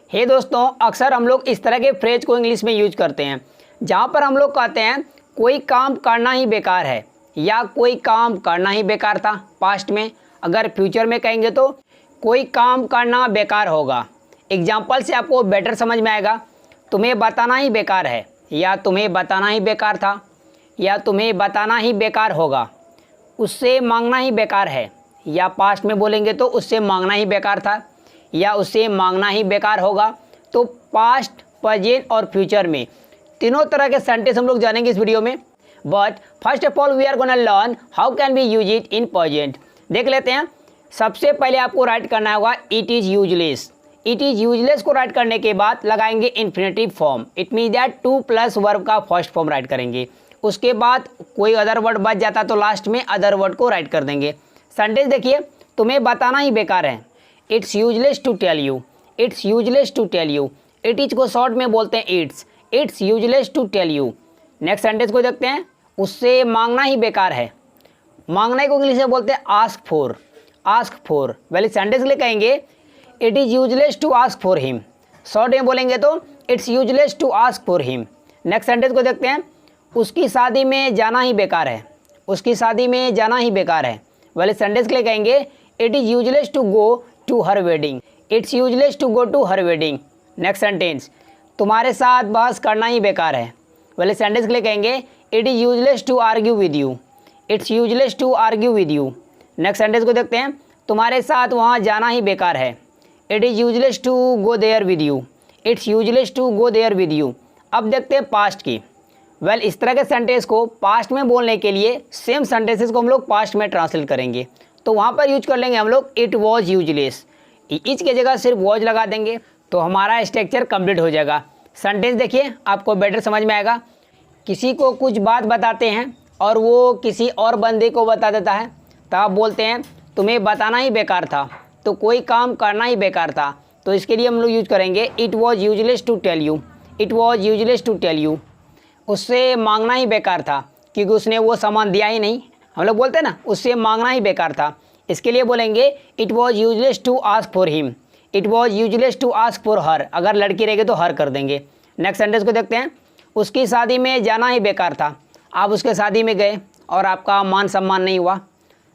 हे दोस्तों, अक्सर हम लोग इस तरह के फ्रेज को इंग्लिश में यूज करते हैं जहाँ पर हम लोग कहते हैं कोई काम करना ही बेकार है या कोई काम करना ही बेकार था पास्ट में। अगर फ्यूचर में कहेंगे तो कोई काम करना बेकार होगा। एग्जाम्पल से आपको बेटर समझ में आएगा। तुम्हें बताना ही बेकार है या तुम्हें बताना ही बेकार था या तुम्हें बताना ही बेकार होगा। उससे मांगना ही बेकार है या पास्ट में बोलेंगे तो उससे मांगना ही बेकार था या उससे मांगना ही बेकार होगा। तो पास्ट, प्रेजेंट और फ्यूचर में तीनों तरह के सेंटेंस हम लोग जानेंगे इस वीडियो में। But first of all we are gonna learn how can we use it in present. देख लेते हैं। सबसे पहले आपको राइट करना होगा it is useless. It is useless को राइट करने के बाद लगाएंगे infinitive form. It mean that to plus verb का फर्स्ट फॉर्म राइट करेंगे। उसके बाद कोई अदर वर्ड बच जाता तो लास्ट में अदर वर्ड को राइट कर देंगे। सेंटेंस देखिए, तुम्हें बताना ही बेकार है। It's useless to tell you. It's useless to tell you. It is को शॉर्ट में बोलते हैं it's. It's useless to tell you. Next sentence को देखते हैं। उससे मांगना ही बेकार है। मांगने को इंग्लिश में बोलते हैं आस्क फॉर। आस्क फॉर वाले सेंटेंस के लिए कहेंगे it is useless to ask for him. Short में बोलेंगे तो it's useless to ask for him. Next sentence को देखते हैं। उसकी शादी में जाना ही बेकार है। उसकी शादी में जाना ही बेकार है वाले सेंटेंस के लिए कहेंगे it is useless to go to her wedding. It's useless to go to her wedding. Next sentence, तुम्हारे साथ बहस करना ही बेकार है वाले सेंटेंस के लिए कहेंगे it is useless to argue with you. It's useless to argue with you. Next sentence को देखते हैं। तुम्हारे साथ वहाँ जाना ही बेकार है। It is useless to go there with you. It's useless to go there with you. अब देखते हैं पास्ट की। वेल, इस तरह के सेंटेंस को पास्ट में बोलने के लिए सेम सेंटेंसेस को हम लोग पास्ट में ट्रांसलेट करेंगे। तो वहाँ पर यूज कर लेंगे हम लोग इट वॉज यूजलेस। इच के जगह सिर्फ वॉज लगा देंगे तो हमारा स्ट्रक्चर कंप्लीट हो जाएगा। सेंटेंस देखिए, आपको बेटर समझ में आएगा। किसी को कुछ बात बताते हैं और वो किसी और बंदे को बता देता है तो आप बोलते हैं तुम्हें बताना ही बेकार था, तो कोई काम करना ही बेकार था। तो इसके लिए हम लोग यूज करेंगे it was useless to tell you. It was useless to tell you. उससे मांगना ही बेकार था क्योंकि उसने वो सामान दिया ही नहीं। हम लोग बोलते हैं ना, उससे मांगना ही बेकार था। इसके लिए बोलेंगे it was useless to ask for him. It was useless to ask for her. अगर लड़की रहेगी तो हर कर देंगे। नेक्स्ट सेंटेंस को देखते हैं। उसकी शादी में जाना ही बेकार था। आप उसके शादी में गए और आपका मान सम्मान नहीं हुआ,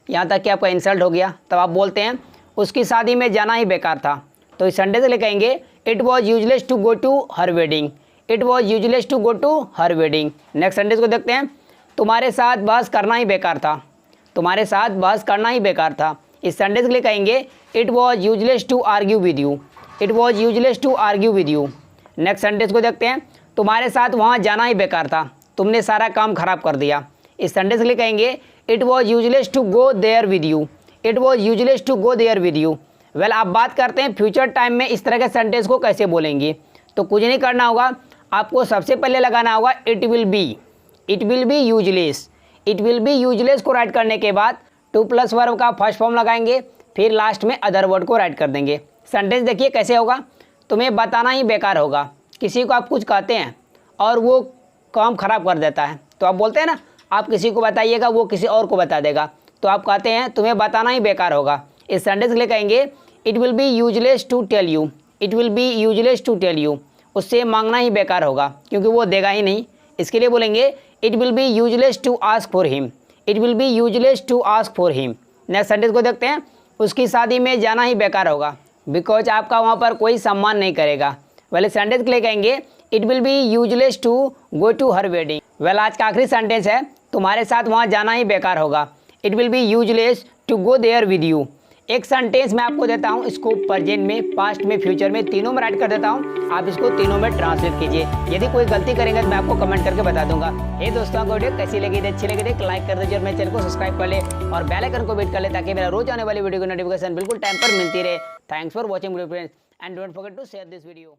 यहाँ तक कि आपका इंसल्ट हो गया, तब आप बोलते हैं उसकी शादी में जाना ही बेकार था। तो इस सेंटेंस के लिए कहेंगे it was useless to go to her wedding. It was useless to go to her wedding. Next sentence को देखते हैं। तुम्हारे साथ बहस करना ही बेकार था। तुम्हारे साथ बहस करना ही बेकार था। इस सेंटेंस के लिए कहेंगे it was useless to argue with you. It was useless to argue with you. Next sentence को देखते हैं। तुम्हारे साथ वहाँ जाना ही बेकार था। तुमने सारा काम खराब कर दिया। इस सेंटेंस के लिए कहेंगे it was useless to go there with you. It was useless to go there with you. Well, आप बात करते हैं फ्यूचर टाइम में इस तरह के सेंटेंस को कैसे बोलेंगे। तो कुछ नहीं करना होगा, आपको सबसे पहले लगाना होगा it will B. It will be useless. It will be useless को राइट करने के बाद टू प्लस वर्ब का फर्स्ट फॉर्म लगाएंगे, फिर लास्ट में अदर वर्ड को राइट कर देंगे। सेंटेंस देखिए कैसे होगा। तुम्हें बताना ही बेकार होगा। किसी को आप कुछ कहते हैं और वो काम खराब कर देता है तो आप बोलते हैं ना, आप किसी को बताइएगा वो किसी और को बता देगा, तो आप कहते हैं तुम्हें बताना ही बेकार होगा। इस सेंटेंस के लिए कहेंगे it will be useless to tell you. It will be useless to tell you. उससे मांगना ही बेकार होगा क्योंकि वो देगा ही नहीं। इसके लिए बोलेंगे it will be useless to ask for him. It will be useless to ask for him. Next sentence को देखते हैं। उसकी शादी में जाना ही बेकार होगा बिकॉज आपका वहाँ पर कोई सम्मान नहीं करेगा वाले सेंटेंस के लिए कहेंगे it will be useless to go to her wedding. Well, आज का आखिरी सेंटेंस है तुम्हारे साथ वहाँ जाना ही बेकार होगा। It will be useless to go there with you. एक सेंटेंस मैं आपको देता हूँ, इसको प्रेजेंट में, पास्ट में, फ्यूचर में तीनों में राइट कर देता हूँ। आप इसको तीनों में ट्रांसलेट कीजिए। यदि कोई गलती करेंगे तो मैं आपको कमेंट करके बता दूंगा। हे दोस्तों, आपको वीडियो कैसी लगी थी, अच्छी लगी थी, लाइक कर दीजिए और मेरे चैनल को सब्सक्राइब कर ले और बेल आइकन को हिट कर ले ताकि मेरा रोज आने वाली वीडियो की नोटिफिकेशन बिल्कुल टाइम पर मिलती रहे। Thanks for watching friends and don't forget to share this video.